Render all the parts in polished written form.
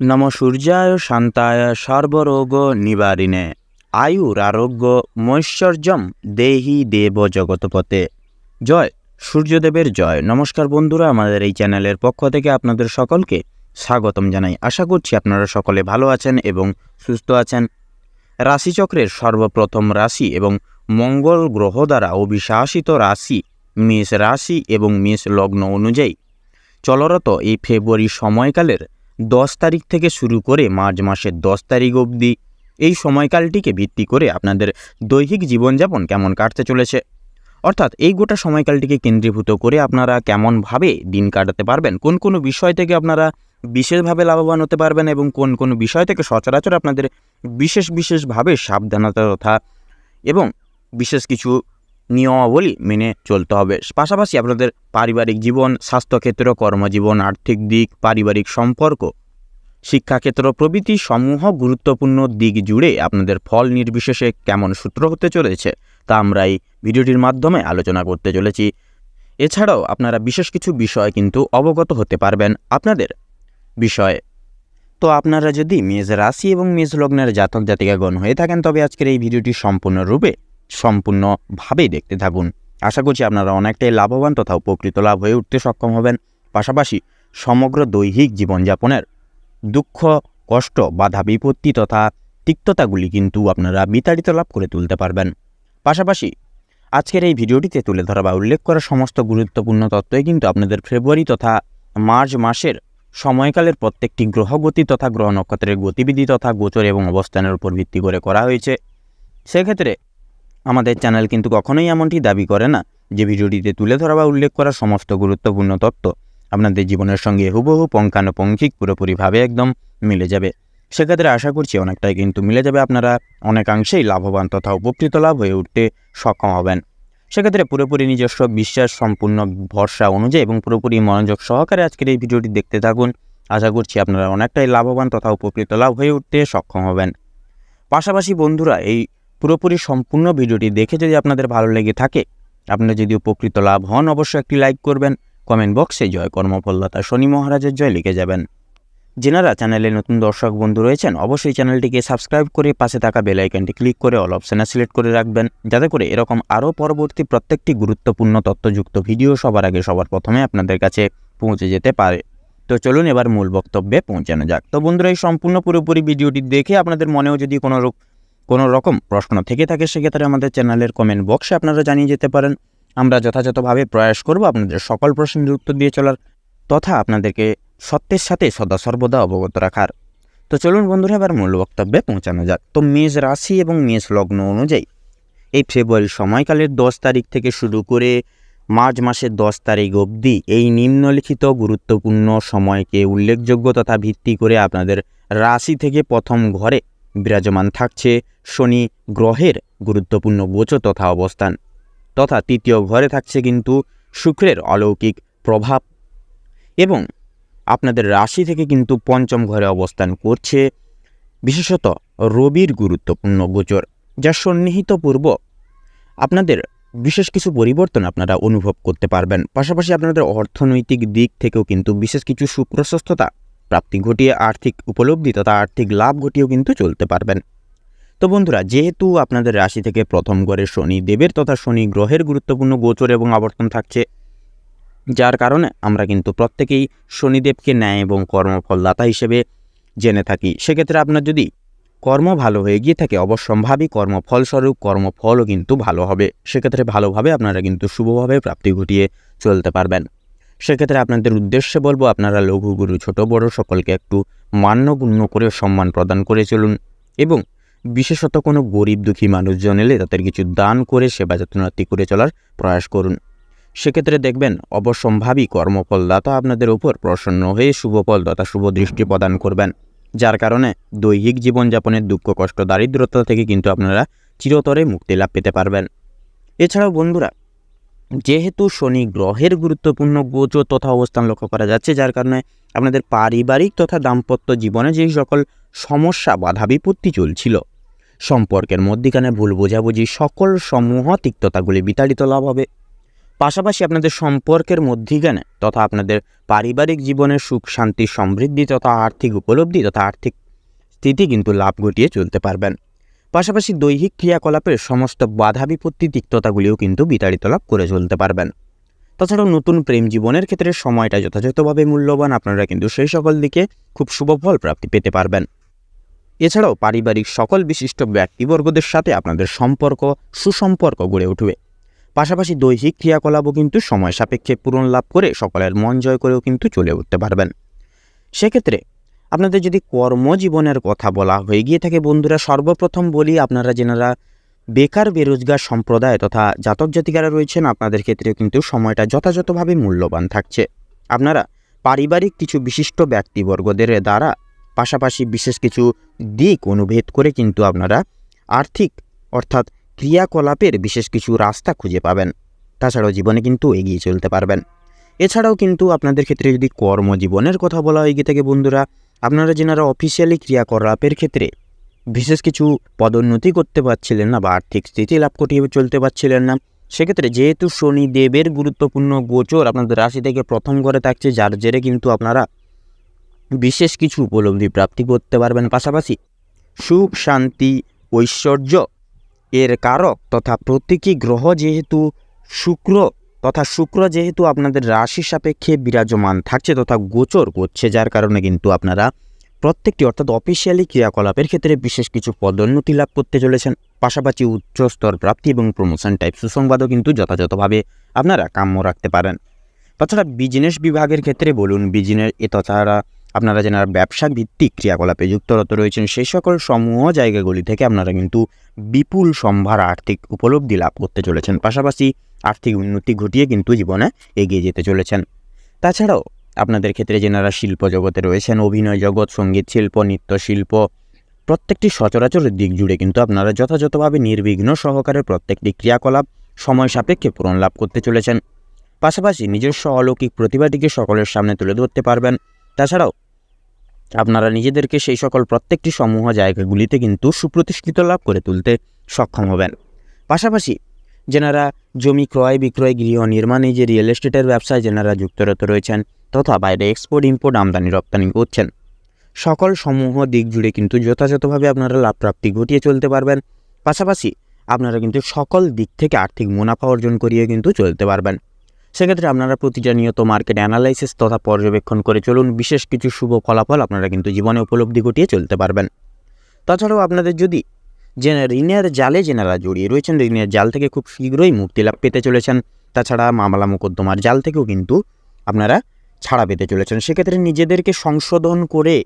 নম সূর্যায় শান্তায় সর্বরোগ নিবারিণে আয়ুরারোগ্য মৈশ্বর্যম দেহি দেব জগৎপতে। জয় সূর্যদেবের জয়। নমস্কার বন্ধুরা, আমাদের এই চ্যানেলের পক্ষ থেকে আপনাদের সকলকে স্বাগতম জানাই। আশা করছি আপনারা সকলে ভালো আছেন এবং সুস্থ আছেন। রাশিচক্রের সর্বপ্রথম রাশি এবং মঙ্গল গ্রহ দ্বারা অভিশাসিত রাশি মেষ রাশি এবং মেষ লগ্ন অনুযায়ী চলরত এই ফেব্রুয়ারি সময়কালের 10 তারিখ থেকে শুরু করে মার্চ মাসের 10 তারিখ অবধি এই সময়কালটিকে ভিত্তি করে আপনাদের দৈহিক জীবনযাপন কেমন কাটতে চলেছে, অর্থাৎ এই গোটা সময়কালটিকে কেন্দ্রীভূত করে আপনারা কেমনভাবে দিন কাটাতে পারবেন, কোন কোন বিষয় থেকে আপনারা বিশেষভাবে লাভবান হতে পারবেন এবং কোন কোন বিষয় থেকে সচরাচর আপনাদের বিশেষভাবে সাবধানতা তথা এবং বিশেষ কিছু নিয়মাবলী মেনে চলতে হবে। পাশাপাশি আপনাদের পারিবারিক জীবন, স্বাস্থ্যক্ষেত্র, কর্মজীবন, আর্থিক দিক, পারিবারিক সম্পর্ক, শিক্ষাক্ষেত্র প্রভৃতি সমূহ গুরুত্বপূর্ণ দিক জুড়ে আপনাদের ফল নির্বিশেষে কেমন সূত্র হতে চলেছে তা আমরা এই ভিডিওটির মাধ্যমে আলোচনা করতে চলেছি। এছাড়াও আপনারা বিশেষ কিছু বিষয় কিন্তু অবগত হতে পারবেন আপনাদের বিষয়ে। তো আপনারা যদি মেষ রাশি এবং মেষ লগ্নের জাতক জাতিকাগণ হয়ে থাকেন তবে আজকের এই ভিডিওটি সম্পূর্ণভাবে দেখতে থাকুন। আশা করছি আপনারা অনেকটাই লাভবান তথা উপকৃত লাভ হয়ে উঠতে সক্ষম হবেন। পাশাপাশি সমগ্র দৈহিক জীবনযাপনের দুঃখ, কষ্ট, বাধা বিপত্তি তথা তিক্ততাগুলি কিন্তু আপনারা বিতাড়িত লাভ করে তুলতে পারবেন। পাশাপাশি আজকের এই ভিডিওটিতে তুলে ধরা বা উল্লেখ করা সমস্ত গুরুত্বপূর্ণ তথ্যই কিন্তু আপনাদের ফেব্রুয়ারি তথা মার্চ মাসের সময়কালের প্রত্যেকটি গ্রহগতি তথা গ্রহ নক্ষত্রের গতিবিধি তথা গোচর এবং অবস্থানের উপর ভিত্তি করে করা হয়েছে। সেক্ষেত্রে আমাদের চ্যানেল কিন্তু কখনোই এমনটি দাবি করে না যে ভিডিওটিতে তুলে ধরা বা উল্লেখ করা সমস্ত গুরুত্বপূর্ণ তথ্য আপনাদের জীবনের সঙ্গে হুবহু পুঙ্খানুপুঙ্খিক পুরোপুরিভাবে একদম মিলে যাবে। সেক্ষেত্রে আশা করছি অনেকটাই কিন্তু মিলে যাবে, আপনারা অনেকাংশেই লাভবান তথা উপকৃত লাভ হয়ে উঠতে সক্ষম হবেন। সেক্ষেত্রে পুরোপুরি নিজস্ব বিশ্বাস, সম্পূর্ণ ভরসা অনুযায়ী এবং পুরোপুরি মনোযোগ সহকারে আজকের এই ভিডিওটি দেখতে থাকুন। আশা করছি আপনারা অনেকটাই লাভবান তথা উপকৃত লাভ হয়ে উঠতে সক্ষম হবেন। পাশাপাশি বন্ধুরা, এই পুরোপুরি সম্পূর্ণ ভিডিওটি দেখে যদি আপনাদের ভালো লেগে থাকে, আপনারা যদি উপকৃত লাভ হন, অবশ্যই একটি লাইক করবেন। কমেন্ট বক্সে জয় কর্মফলদাতা শনি মহারাজের জয় লিখে যাবেন। যেনারা চ্যানেলে নতুন দর্শক বন্ধু রয়েছেন অবশ্যই চ্যানেলটিকে সাবস্ক্রাইব করে পাশে থাকা বেল আইকনটি ক্লিক করে অল অপশনে সিলেক্ট করে রাখবেন, যাতে করে এরকম আরও পরবর্তী প্রত্যেকটি গুরুত্বপূর্ণ তথ্যযুক্ত ভিডিও সবার আগে সবার প্রথমে আপনাদের কাছে পৌঁছে যেতে পারে। তো চলুন এবার মূল বক্তব্যে পৌঁছানো যাক। তো বন্ধুরা, এই সম্পূর্ণ পুরোপুরি ভিডিওটি দেখে আপনাদের মনেও যদি কোনো রকম প্রশ্ন থেকে থাকে সেক্ষেত্রে আমাদের চ্যানেলের কমেন্ট বক্সে আপনারা জানিয়ে যেতে পারেন। আমরা যথাযথভাবে প্রয়াস করব আপনাদের সকল প্রশ্নের উত্তর দিয়ে চলার তথা আপনাদেরকে সত্যের সাথে সদা সর্বদা অবগত রাখার। তো চলুন বন্ধুরা এবার মূল বক্তব্যে পৌঁছানো যাক। তো মেষ রাশি এবং মেষ লগ্ন অনুযায়ী এই ফেব্রুয়ারি সময়কালের 10 তারিখ থেকে শুরু করে মার্চ মাসের 10 তারিখ অবধি এই নিম্নলিখিত গুরুত্বপূর্ণ সময়কে উল্লেখযোগ্য তথা ভিত্তি করে আপনাদের রাশি থেকে প্রথম ঘরে বিরাজমান থাকছে শনি গ্রহের গুরুত্বপূর্ণ গোচর তথা অবস্থান, তথা তৃতীয় ঘরে থাকছে কিন্তু শুক্রের অলৌকিক প্রভাব এবং আপনাদের রাশি থেকে কিন্তু পঞ্চম ঘরে অবস্থান করছে বিশেষত রবির গুরুত্বপূর্ণ গোচর, যা সন্নিহিত পূর্ব আপনাদের বিশেষ কিছু পরিবর্তন আপনারা অনুভব করতে পারবেন। পাশাপাশি আপনাদের অর্থনৈতিক দিক থেকেও কিন্তু বিশেষ কিছু সুপ্রশস্ততা প্রাপ্তি ঘটিয়ে আর্থিক উপলব্ধি তথা আর্থিক লাভ ঘটিয়েও কিন্তু চলতে পারবেন। তো বন্ধুরা, যেহেতু আপনাদের রাশি থেকে প্রথম ঘরে শনি দেবের তথা শনি গ্রহের গুরুত্বপূর্ণ গোচর এবং আবর্তন থাকছে, যার কারণে আমরা কিন্তু প্রত্যেকেই শনিদেবকে ন্যায় এবং কর্মফলদাতা হিসেবে জেনে থাকি। সেক্ষেত্রে আপনার যদি কর্ম ভালো হয়ে গিয়ে থাকে অবশ্যম্ভাবী কর্মফলস্বরূপ কর্মফলও কিন্তু ভালো হবে। সেক্ষেত্রে ভালোভাবে আপনারা কিন্তু শুভভাবে প্রাপ্তি ঘটিয়ে চলতে পারবেন। সেক্ষেত্রে আপনাদের উদ্দেশ্যে বলবো, আপনারা লঘু গুরু ছোট বড় সকলকে একটু মান্যগুণ্য করে সম্মান প্রদান করে চলুন এবং বিশেষত কোনো গরিব দুঃখী মানুষজন এলে তাদের কিছু দান করে সেবা যত্নার্থী করে চলার প্রয়াস করুন। সেক্ষেত্রে দেখবেন অবশ্যম্ভাবী কর্মফলদাতা আপনাদের উপর প্রসন্ন হয়ে শুভফল তথা শুভ দৃষ্টি প্রদান করবেন, যার কারণে দৈহিক জীবনযাপনের দুঃখ কষ্ট দারিদ্রতা থেকে কিন্তু আপনারা চিরতরে মুক্তি লাভ পেতে পারবেন। এছাড়াও বন্ধুরা, যেহেতু শনি গ্রহের গুরুত্বপূর্ণ গোচর তথা অবস্থান লক্ষ্য করা যাচ্ছে, যার কারণে আপনাদের পারিবারিক তথা দাম্পত্য জীবনে যে সকল সমস্যা বাধা বিপত্তি চলছিল, সম্পর্কের মধ্যিখানে ভুল বোঝাবুঝি সকল সমূহ তিক্ততাগুলি বিতাড়িত লাভ হবে। পাশাপাশি আপনাদের সম্পর্কের মধ্যিখানে তথা আপনাদের পারিবারিক জীবনের সুখ শান্তি সমৃদ্ধি তথা আর্থিক উপলব্ধি তথা আর্থিক স্থিতি কিন্তু লাভ ঘটিয়ে চলতে পারবেন। পাশাপাশি দৈহিক ক্রিয়াকলাপের সমস্ত বাধা বিপত্তি তিক্ততাগুলিও কিন্তু বিতাড়িত লাভ করে চলতে পারবেন। তাছাড়াও নতুন প্রেম জীবনের ক্ষেত্রে সময়টা যথাযথভাবে মূল্যবান, আপনারা কিন্তু সেই সকল দিকে খুব শুভ ফল প্রাপ্তি পেতে পারবেন। এছাড়াও পারিবারিক সকল বিশিষ্ট ব্যক্তিবর্গদের সাথে আপনাদের সুসম্পর্ক গড়ে উঠবে। পাশাপাশি দৈহিক ক্রিয়াকলাপও কিন্তু সময় সাপেক্ষে পূরণ লাভ করে সকলের মন জয় করেও কিন্তু চলে উঠতে পারবেন। সেক্ষেত্রে আপনাদের যদি কর্মজীবনের কথা বলা হয়ে গিয়ে থাকে বন্ধুরা, সর্বপ্রথম বলি আপনারা যেনারা বেকার বেরোজগার সম্প্রদায় তথা জাতক জাতিকারা রয়েছেন, আপনাদের ক্ষেত্রেও কিন্তু সময়টা যথাযথভাবে মূল্যবান থাকছে। আপনারা পারিবারিক কিছু বিশিষ্ট ব্যক্তিবর্গদের দ্বারা পাশাপাশি বিশেষ কিছু দিক অনুভেদ করে কিন্তু আপনারা আর্থিক অর্থাৎ ক্রিয়াকলাপের বিশেষ কিছু রাস্তা খুঁজে পাবেন। তাছাড়াও জীবনে কিন্তু এগিয়ে চলতে পারবেন। এছাড়াও কিন্তু আপনাদের ক্ষেত্রে যদি কর্মজীবনের কথা বলা হয়ে গিয়ে থাকে বন্ধুরা, আপনারা যেনারা অফিসিয়ালি ক্রিয়াকলাপের ক্ষেত্রে বিশেষ কিছু পদোন্নতি করতে পারছিলেন না বা আর্থিক স্থিতি লাভ করিয়ে চলতে পারছিলেন না, সেক্ষেত্রে যেহেতু শনিদেবের গুরুত্বপূর্ণ গোচর আপনাদের রাশি থেকে প্রথম ঘরে থাকছে, যার জেরে কিন্তু আপনারা বিশেষ কিছু উপলব্ধি প্রাপ্তি করতে পারবেন। পাশাপাশি সুখ শান্তি ঐশ্বর্য এর কারক তথা প্রতীকী গ্রহ যেহেতু শুক্র যেহেতু আপনাদের রাশি সাপেক্ষে বিরাজমান থাকছে তথা গোচর করছে, যার কারণে কিন্তু আপনারা প্রত্যেকটি অর্থাৎ অফিসিয়ালি ক্রিয়াকলাপের ক্ষেত্রে বিশেষ কিছু পদোন্নতি লাভ করতে চলেছেন। পাশাপাশি উচ্চস্তর প্রাপ্তি এবং প্রমোশন টাইপ সুসংবাদও কিন্তু যথাযথভাবে আপনারা কাম্য রাখতে পারেন। তাছাড়া বিজনেস বিভাগের ক্ষেত্রে বলুন, তাছাড়া আপনারা যারা ব্যবসা ভিত্তিক ক্রিয়াকলাপে যুক্তরত রয়েছেন, সেই সকল সমূহ জায়গাগুলি থেকে আপনারা কিন্তু বিপুল সম্ভার আর্থিক উপলব্ধি লাভ করতে চলেছেন। পাশাপাশি আর্থিক উন্নতি ঘটিয়ে কিন্তু জীবনে এগিয়ে যেতে চলেছেন। তাছাড়াও আপনাদের ক্ষেত্রে যারা শিল্প জগতে রয়েছেন, অভিনয় জগৎ, সঙ্গীত শিল্প, নৃত্যশিল্প, প্রত্যেকটি সচরাচর দিক জুড়ে কিন্তু আপনারা যথাযথভাবে নির্বিঘ্ন সহকারে প্রত্যেকটি ক্রিয়াকলাপ সময় সাপেক্ষে পূরণ লাভ করতে চলেছেন। পাশাপাশি নিজস্ব অলৌকিক প্রতিভাটিকে সকলের সামনে তুলে ধরতে পারবেন। তাছাড়াও আপনারা নিজেদেরকে সেই সকল প্রত্যেকটি সমূহ জায়গাগুলিতে কিন্তু সুপ্রতিষ্ঠিত লাভ করে তুলতে সক্ষম হবেন। পাশাপাশি যেনারা জমি ক্রয় বিক্রয়, গৃহ নির্মাণে যে রিয়েল এস্টেটের ব্যবসায় যেনারা যুক্তরত রয়েছেন তথা বাইরে এক্সপোর্ট ইম্পোর্ট আমদানি রপ্তানি করছেন, সকল সমূহ দিক জুড়ে কিন্তু যথাযথভাবে আপনারা লাভ প্রাপ্তি ঘটিয়ে চলতে পারবেন। পাশাপাশি আপনারা কিন্তু সকল দিক থেকে আর্থিক মুনাফা অর্জন করিয়ে কিন্তু চলতে পারবেন। সেক্ষেত্রে আপনারা প্রতিটা নিয়ত মার্কেট অ্যানালাইসিস তথা পর্যবেক্ষণ করে চলুন, বিশেষ কিছু শুভ ফলাফল আপনারা কিন্তু জীবনে উপলব্ধি ঘটিয়ে চলতে পারবেন। তাছাড়াও আপনাদের যদি ঋণের জালে যেনারা জড়িয়ে রয়েছেন, ঋণের জাল থেকে খুব শীঘ্রই মুক্তি লাভ পেতে চলেছেন। তাছাড়া মামলা মোকদ্দমার জাল থেকেও কিন্তু আপনারা ছাড়া পেতে চলেছেন। সেক্ষেত্রে নিজেদেরকে সংশোধন করে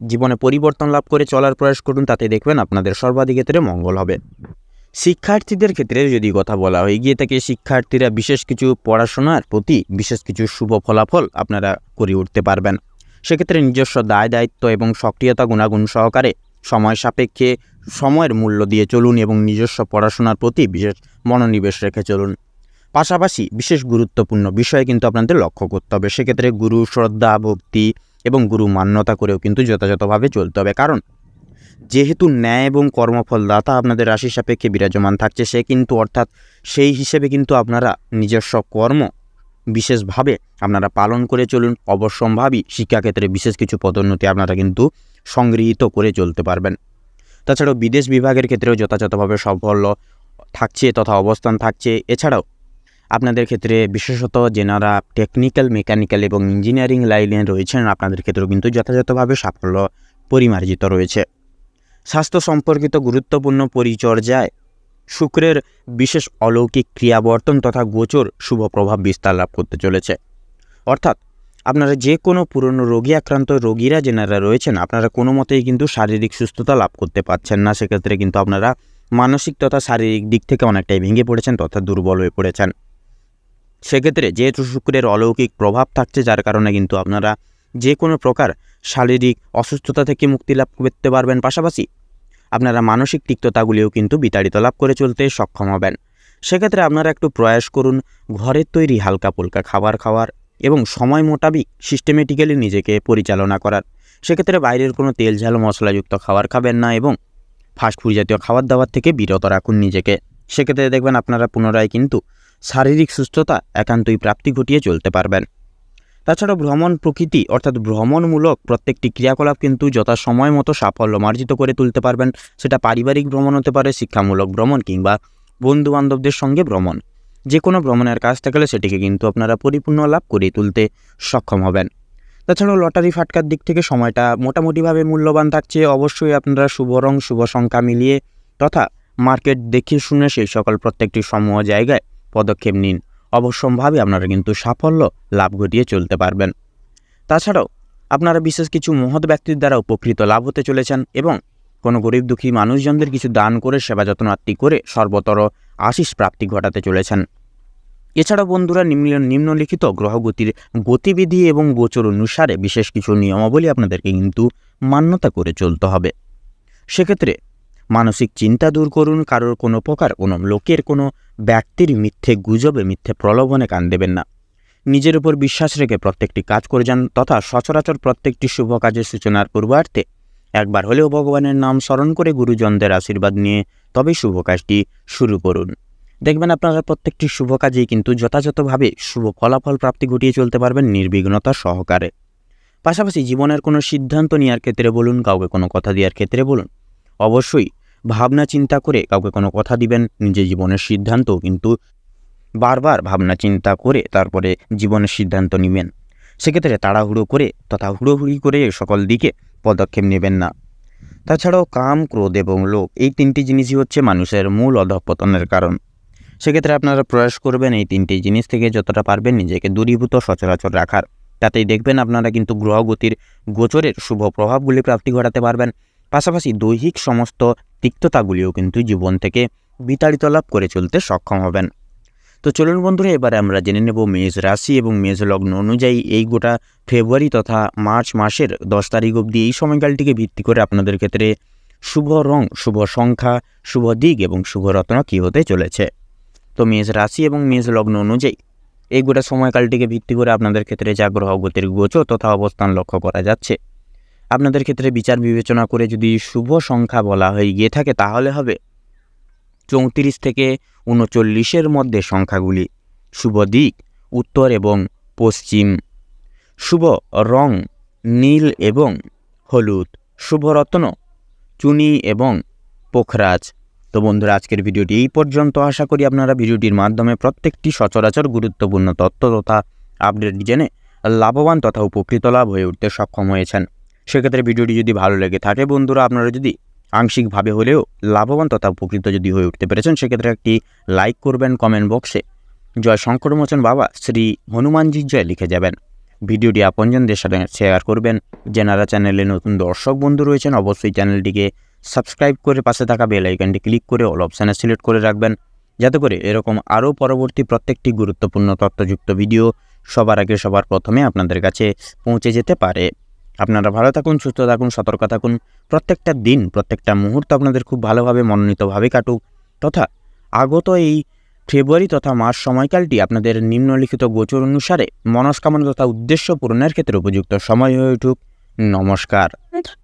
জীবনে পরিবর্তন লাভ করে চলার প্রয়াস করুন, তাতে দেখবেন আপনাদের সর্বাধিক ক্ষেত্রে মঙ্গল হবে। শিক্ষার্থীদের ক্ষেত্রে যদি কথা বলা হয়ে গিয়ে থাকে, শিক্ষার্থীরা বিশেষ কিছু পড়াশোনার প্রতি বিশেষ কিছু শুভ ফলাফল আপনারা করে উঠতে পারবেন। সেক্ষেত্রে নিজস্ব দায় দায়িত্ব এবং সক্রিয়তা গুণাগুণ সহকারে সময় সাপেক্ষে সময়ের মূল্য দিয়ে চলুন এবং নিজস্ব পড়াশোনার প্রতি বিশেষ মনোনিবেশ রেখে চলুন। পাশাপাশি বিশেষ গুরুত্বপূর্ণ বিষয়ে কিন্তু আপনাদের লক্ষ্য করতে হবে। সেক্ষেত্রে গুরু শ্রদ্ধা ভক্তি এবং গুরু মান্যতা করেও কিন্তু যথাযথভাবে চলতে হবে, কারণ যেহেতু ন্যায় এবং কর্মফলদাতা আপনাদের রাশি সাপেক্ষে বিরাজমান থাকছে, সেই হিসেবে কিন্তু আপনারা নিজস্ব কর্ম বিশেষভাবে আপনারা পালন করে চলুন। অবশ্যম্ভাবী শিক্ষাক্ষেত্রে বিশেষ কিছু পদোন্নতি আপনারা কিন্তু সংগৃহীত করে চলতে পারবেন। তাছাড়াও বিদেশ বিভাগের ক্ষেত্রেও যথাযথভাবে সাফল্য থাকছে তথা অবস্থান থাকছে। এছাড়াও আপনাদের ক্ষেত্রে বিশেষত যেনারা টেকনিক্যাল, মেকানিক্যাল এবং ইঞ্জিনিয়ারিং লাইনে রয়েছেন, আপনাদের ক্ষেত্রেও কিন্তু যথাযথভাবে সাফল্য পরিমার্জিত রয়েছে। স্বাস্থ্য সম্পর্কিত গুরুত্বপূর্ণ পরিচর্যায় শুক্রের বিশেষ অলৌকিক ক্রিয়াবর্তন তথা গোচর শুভ প্রভাব বিস্তার লাভ করতে চলেছে। অর্থাৎ আপনারা যে কোনো পুরনো রোগী আক্রান্ত রোগীরা যেনারা রয়েছেন, আপনারা কোনো মতেই কিন্তু শারীরিক সুস্থতা লাভ করতে পারছেন না। সেক্ষেত্রে কিন্তু আপনারা মানসিক তথা শারীরিক দিক থেকে অনেকটাই ভেঙে পড়েছেন তথা দুর্বল হয়ে পড়েছেন। সেক্ষেত্রে যেহেতু শুক্রের অলৌকিক প্রভাব থাকছে, যার কারণে কিন্তু আপনারা যে কোনো প্রকার শারীরিক অসুস্থতা থেকে মুক্তি লাভ করতে পারবেন। পাশাপাশি আপনারা মানসিক তিক্ততাগুলিও কিন্তু বিতাড়িত লাভ করে চলতে সক্ষম হবেন। সেক্ষেত্রে আপনারা একটু প্রয়াস করুন ঘরের তৈরি হালকা পুলকা খাবার খাওয়ার এবং সময় মোতাবিক সিস্টেমেটিক্যালি নিজেকে পরিচালনা করার। সেক্ষেত্রে বাইরের কোনো তেল ঝাল মশলাযুক্ত খাবার খাবেন না এবং ফাস্টফুড জাতীয় খাবার দাবার থেকে বিরত রাখুন নিজেকে। সেক্ষেত্রে দেখবেন আপনারা পুনরায় কিন্তু শারীরিক সুস্থতা একান্তই প্রাপ্তি ঘটিয়ে চলতে পারবেন। তাছাড়াও ভ্রমণ প্রকৃতি অর্থাৎ ভ্রমণমূলক প্রত্যেকটি ক্রিয়াকলাপ কিন্তু যথাসময় মতো সাফল্য মার্জিত করে তুলতে পারবেন। সেটা পারিবারিক ভ্রমণ হতে পারে, শিক্ষামূলক ভ্রমণ কিংবা বন্ধুবান্ধবদের সঙ্গে ভ্রমণ। যে কোনো ভ্রমণের কাজ থাকলে সেটিকে কিন্তু আপনারা পরিপূর্ণ লাভ করে তুলতে সক্ষম হবেন। তাছাড়াও লটারি ফাটকার দিক থেকে সময়টা মোটামুটিভাবে মূল্যবান থাকছে। অবশ্যই আপনারা শুভ রং শুভ সংখ্যা মিলিয়ে তথা মার্কেট দেখে শুনে সেই সকল প্রত্যেকটি সমূহ জায়গায় পদক্ষেপ নিন। অবশ্যম্ভাবী আপনারা কিন্তু সাফল্য লাভ ঘটিয়ে চলতে পারবেন। তাছাড়াও আপনারা বিশেষ কিছু মহৎ ব্যক্তির দ্বারা উপকৃত লাভ হতে চলেছেন এবং কোনো গরিব দুঃখী মানুষজনদের কিছু দান করে সেবা যত্নার্থী করে সর্বতর আশিস প্রাপ্তি ঘটাতে চলেছেন। এছাড়াও বন্ধুরা নিম্নলিখিত গ্রহগতির গতিবিধি এবং গোচর অনুসারে বিশেষ কিছু নিয়মাবলী আপনাদেরকে কিন্তু মান্যতা করে চলতে হবে। সেক্ষেত্রে মানসিক চিন্তা দূর করুন। কারোর কোনো প্রকার কোনো লোকের কোনো ব্যক্তির মিথ্যে গুজবে মিথ্যে প্রলোভনে কান দেবেন না। নিজের উপর বিশ্বাস রেখে প্রত্যেকটি কাজ করে যান তথা সচরাচর প্রত্যেকটি শুভ কাজের সূচনার পূর্বার্থে একবার হলেও ভগবানের নাম স্মরণ করে গুরুজনদের আশীর্বাদ নিয়ে তবেই শুভ কাজটি শুরু করুন। দেখবেন আপনারা প্রত্যেকটি শুভ কাজেই কিন্তু যথাযথভাবে শুভ ফলাফল প্রাপ্তি ঘটিয়ে চলতে পারবেন নির্বিঘ্নতা সহকারে। পাশাপাশি জীবনের কোনো সিদ্ধান্ত নেওয়ার ক্ষেত্রে বলুন, কাউকে কোনো কথা দেওয়ার ক্ষেত্রে বলুন, অবশ্যই ভাবনা চিন্তা করে কাউকে কোনো কথা দিবেন। নিজের জীবনের সিদ্ধান্তও কিন্তু বারবার ভাবনা চিন্তা করে তারপরে জীবনের সিদ্ধান্ত নেবেন। সেক্ষেত্রে তাড়াহুড়ো করে তথা হুড়োহুড়ি করে সকল দিকে পদক্ষেপ নেবেন না। তাছাড়াও কাম, ক্রোধ এবং লোভ এই তিনটি জিনিসই হচ্ছে মানুষের মূল অধঃপতনের কারণ। সেক্ষেত্রে আপনারা প্রয়াস করবেন এই তিনটি জিনিস থেকে যতটা পারবেন নিজেকে দূরীভূত সচরাচর রাখার। তাতেই দেখবেন আপনারা কিন্তু গ্রহগতির গোচরের শুভ প্রভাবগুলি প্রাপ্তি ঘটাতে পারবেন। পাশাপাশি দৈহিক সমস্ত তিক্ততাগুলিও কিন্তু জীবন থেকে বিতাড়িত লাভ করে চলতে সক্ষম হবেন। তো চলুন বন্ধুরা, এবারে আমরা জেনে নেব মেষ রাশি এবং মেষ লগ্ন অনুযায়ী এই গোটা ফেব্রুয়ারি তথা মার্চ মাসের 10 তারিখ অবধি এই সময়কালটিকে ভিত্তি করে আপনাদের ক্ষেত্রে শুভ রং, শুভ সংখ্যা, শুভ দিক এবং শুভ রত্ন কী হতে চলেছে। তো মেষ রাশি এবং মেষ লগ্ন অনুযায়ী এই গোটা সময়কালটিকে ভিত্তি করে আপনাদের ক্ষেত্রে যা গ্রহগতির গোচর তথা অবস্থান লক্ষ্য করা যাচ্ছে, আপনাদের ক্ষেত্রে বিচার বিবেচনা করে যদি শুভ সংখ্যা বলা হয়ে গিয়ে থাকে তাহলে হবে 34 থেকে 39-এর মধ্যে সংখ্যাগুলি। শুভ দিক উত্তর এবং পশ্চিম। শুভ রং নীল এবং হলুদ। শুভ রত্ন চুনি এবং পোখরাজ। তো বন্ধুরা, আজকের ভিডিওটি এই পর্যন্ত। আশা করি আপনারা ভিডিওটির মাধ্যমে প্রত্যেকটি সচরাচর গুরুত্বপূর্ণ তথ্য তথা আপডেট জেনে লাভবান তথা উপকৃত লাভ হয়ে উঠতে সক্ষম হয়েছেন। সেক্ষেত্রে ভিডিওটি যদি ভালো লেগে থাকে বন্ধুরা, আপনারা যদি আংশিকভাবে হলেও লাভবান তথা উপকৃত যদি হয়ে উঠতে পেরেছেন সেক্ষেত্রে একটি লাইক করবেন, কমেন্ট বক্সে জয় শঙ্করমোচন বাবা শ্রী হনুমানজির জয় লিখে যাবেন। ভিডিওটি আপনজনদের সাথে শেয়ার করবেন। যারা চ্যানেলে নতুন দর্শক বন্ধু রয়েছেন অবশ্যই চ্যানেলটিকে সাবস্ক্রাইব করে পাশে থাকা বেল আইকনটি ক্লিক করে অল অপশানে সিলেক্ট করে রাখবেন, যাতে করে এরকম আরও পরবর্তী প্রত্যেকটি গুরুত্বপূর্ণ তথ্যযুক্ত ভিডিও সবার আগে সবার প্রথমে আপনাদের কাছে পৌঁছে যেতে পারে। আপনারা ভালো থাকুন, সুস্থ থাকুন, সতর্ক থাকুন। প্রত্যেকটা দিন প্রত্যেকটা মুহূর্ত আপনাদের খুব ভালোভাবে মনোনীতভাবে কাটুক তথা আগত এই ফেব্রুয়ারি তথা মার্চ সময়কালটি আপনাদের নিম্নলিখিত গোচর অনুসারে মনস্কামনা তথা উদ্দেশ্য পূরণের ক্ষেত্রে উপযুক্ত সময় হয়ে উঠুক। নমস্কার।